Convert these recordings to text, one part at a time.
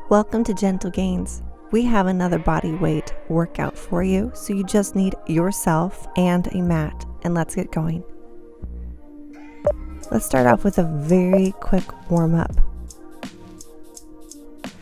Welcome to Gentle Gains. We have another body weight workout for you, so you just need yourself and a mat, and let's get going. Let's start off with a very quick warm-up.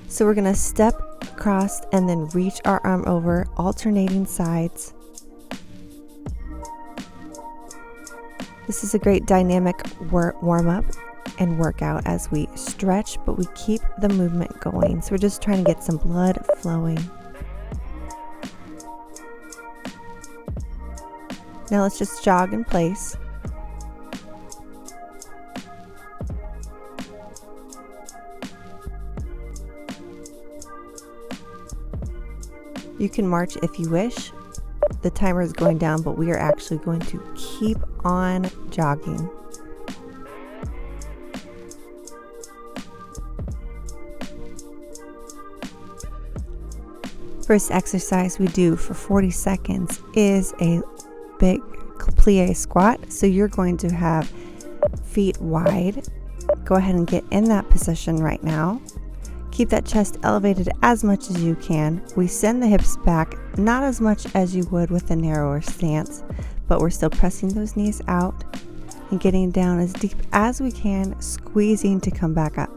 So we're going to step across and then reach our arm over, alternating sides. This is a great dynamic warm-up and workout as we stretch, but we keep the movement going. So we're just trying to get some blood flowing. Now let's just jog in place. You can march if you wish. The timer is going down, but we are actually going to keep on jogging. First exercise we do for 40 seconds is a big plie squat. So you're going to have feet wide. Go ahead and get in that position right now. Keep that chest elevated as much as you can. We send the hips back, not as much as you would with a narrower stance, but we're still pressing those knees out and getting down as deep as we can, squeezing to come back up.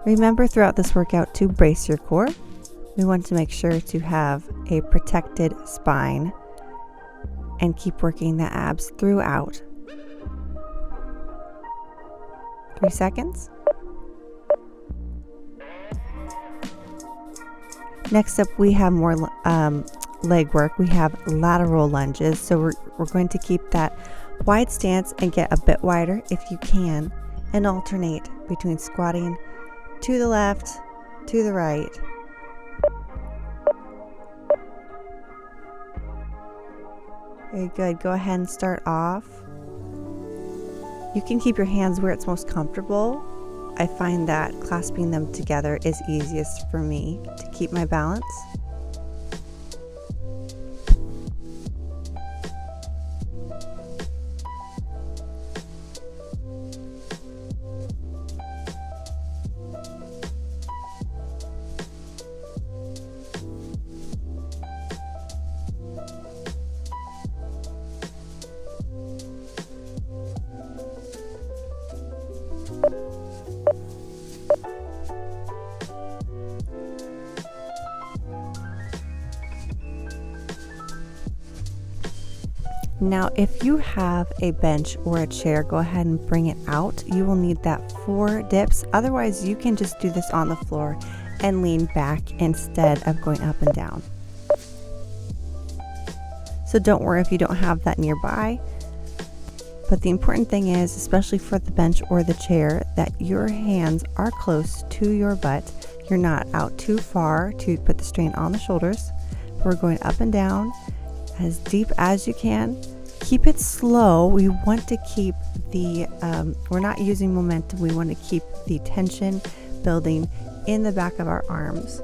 Remember throughout this workout to brace your core. We want to make sure to have a protected spine and keep working the abs throughout. 3 seconds. Next up, we have more leg work. We have lateral lunges. So we're going to keep that wide stance and get a bit wider if you can, and alternate between squatting to the left, to the right. Very good. Go ahead and start off. You can keep your hands where it's most comfortable. I find that clasping them together is easiest for me to keep my balance. Now, if you have a bench or a chair, go ahead and bring it out. You will need that 4 dips. Otherwise, you can just do this on the floor and lean back instead of going up and down. So don't worry if you don't have that nearby. But the important thing is, especially for the bench or the chair, that your hands are close to your butt. You're not out too far to put the strain on the shoulders. We're going up and down as deep as you can. Keep it slow. We want to keep the, we're not using momentum. We want to keep the tension building in the back of our arms.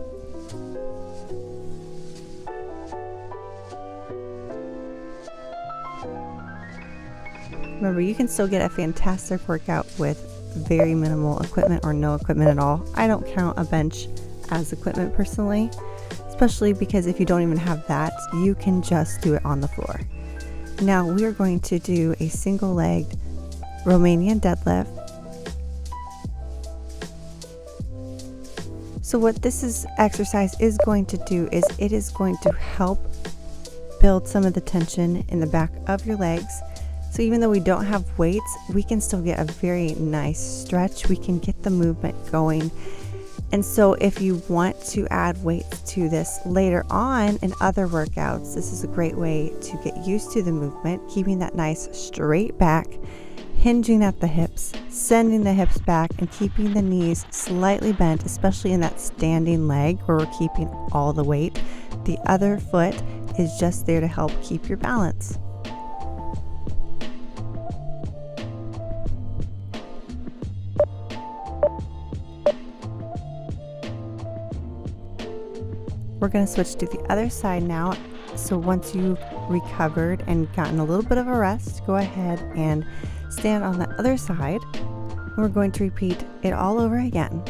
Remember, you can still get a fantastic workout with very minimal equipment or no equipment at all. I don't count a bench as equipment personally, especially because if you don't even have that, you can just do it on the floor. Now we are going to do a single-legged Romanian deadlift. So what this exercise is going to do is it is going to help build some of the tension in the back of your legs. So even though we don't have weights, we can still get a very nice stretch. We can get the movement going. And so if you want to add weights to this later on in other workouts, this is a great way to get used to the movement, keeping that nice straight back, hinging at the hips, sending the hips back, and keeping the knees slightly bent, especially in that standing leg where we're keeping all the weight. The other foot is just there to help keep your balance. We're going to switch to the other side now. So once you've recovered and gotten a little bit of a rest, go ahead and stand on the other side. And we're going to repeat it all over again.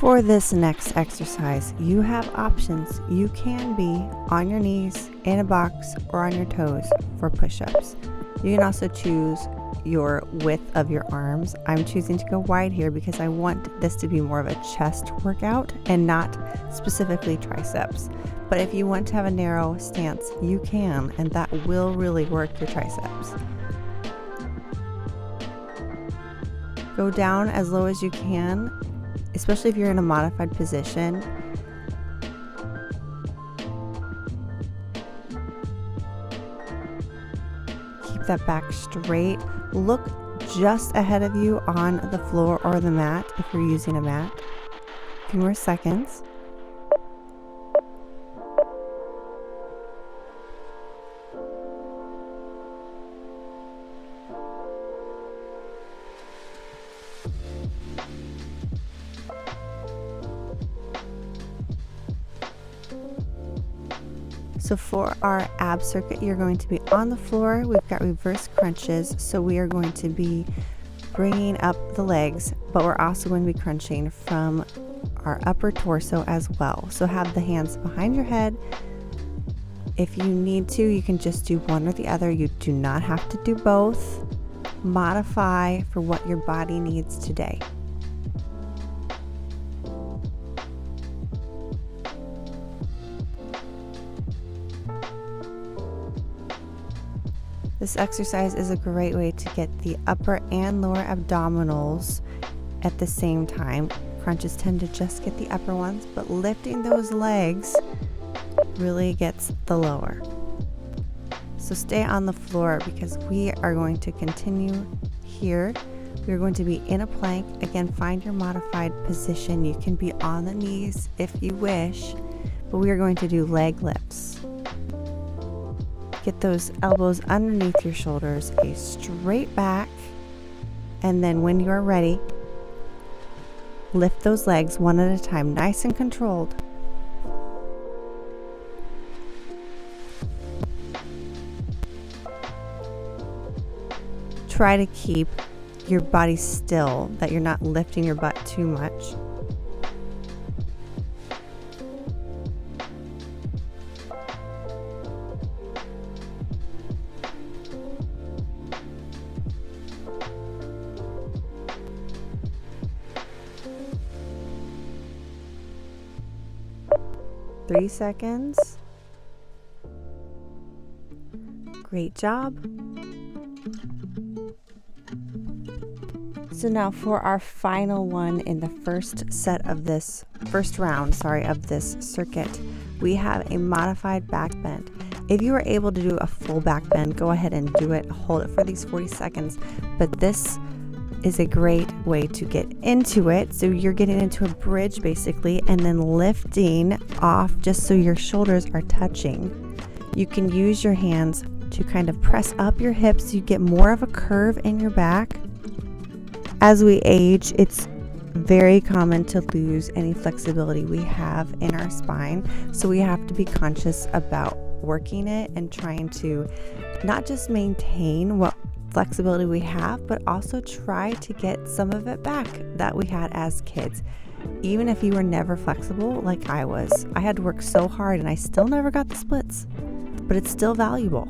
For this next exercise, you have options. You can be on your knees, in a box, or on your toes for push-ups. You can also choose your width of your arms. I'm choosing to go wide here because I want this to be more of a chest workout and not specifically triceps. But if you want to have a narrow stance, you can, and that will really work your triceps. Go down as low as you can, especially if you're in a modified position. Keep that back straight. Look just ahead of you on the floor or the mat if you're using a mat. A few more seconds. So for our ab circuit, you're going to be on the floor. We've got reverse crunches, so we are going to be bringing up the legs, but we're also going to be crunching from our upper torso as well. So have the hands behind your head. If you need to, you can just do one or the other. You do not have to do both. Modify for what your body needs today. This exercise is a great way to get the upper and lower abdominals at the same time. Crunches tend to just get the upper ones, but lifting those legs really gets the lower. So stay on the floor because we are going to continue here. We're going to be in a plank. Again, find your modified position. You can be on the knees if you wish, but we are going to do leg lifts. Get those elbows underneath your shoulders, a straight back, and then when you are ready, lift those legs one at a time, nice and controlled. Try to keep your body still, that you're not lifting your butt too much. Three seconds. Great job. So now for our final one in the first round of this circuit, we have a modified back bend. If you are able to do a full back bend, go ahead and do it. Hold it for these 40 seconds. But this is a great way to get into it. So you're getting into a bridge basically, and then lifting off just so your shoulders are touching. You can use your hands to kind of press up your hips so you get more of a curve in your back. As we age, it's very common to lose any flexibility we have in our spine. So we have to be conscious about working it and trying to not just maintain what flexibility we have, but also try to get some of it back that we had as kids. Even if you were never flexible like I was, I had to work so hard and I still never got the splits, but it's still valuable.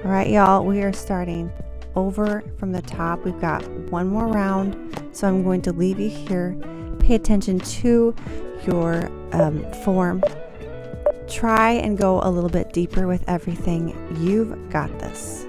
All right, y'all, we are starting over from the top. We've got one more round, so I'm going to leave you here. Pay attention to your form. Try and go a little bit deeper with everything. You've got this.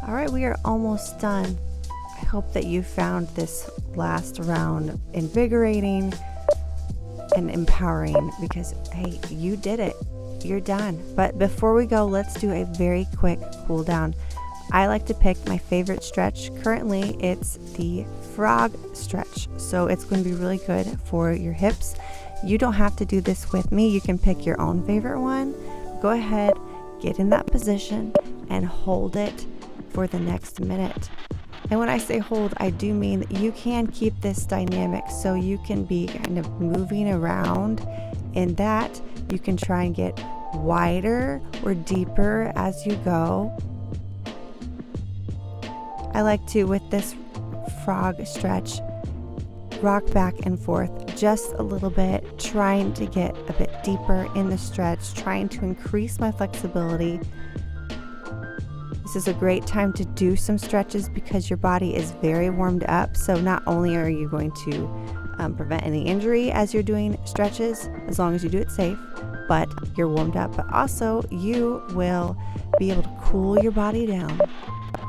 All right, we are almost done. I hope that you found this last round invigorating and empowering, because hey, you did it. You're done. But before we go, let's do a very quick cool down. I like to pick my favorite stretch. Currently, it's the frog stretch. So it's going to be really good for your hips. You don't have to do this with me. You can pick your own favorite one. Go ahead, get in that position and hold it for the next minute. And when I say hold, I do mean that you can keep this dynamic, so you can be kind of moving around in that. You can try and get wider or deeper as you go. I like to, with this frog stretch, rock back and forth just a little bit, trying to get a bit deeper in the stretch, trying to increase my flexibility. This is a great time to do some stretches because your body is very warmed up. So not only are you going to prevent any injury as you're doing stretches, as long as you do it safe, but you're warmed up, but also you will be able to cool your body down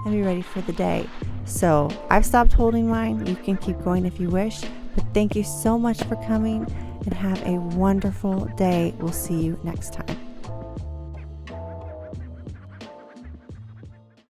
and be ready for the day. So I've stopped holding mine. You can keep going if you wish, but thank you so much for coming and have a wonderful day. We'll see you next time.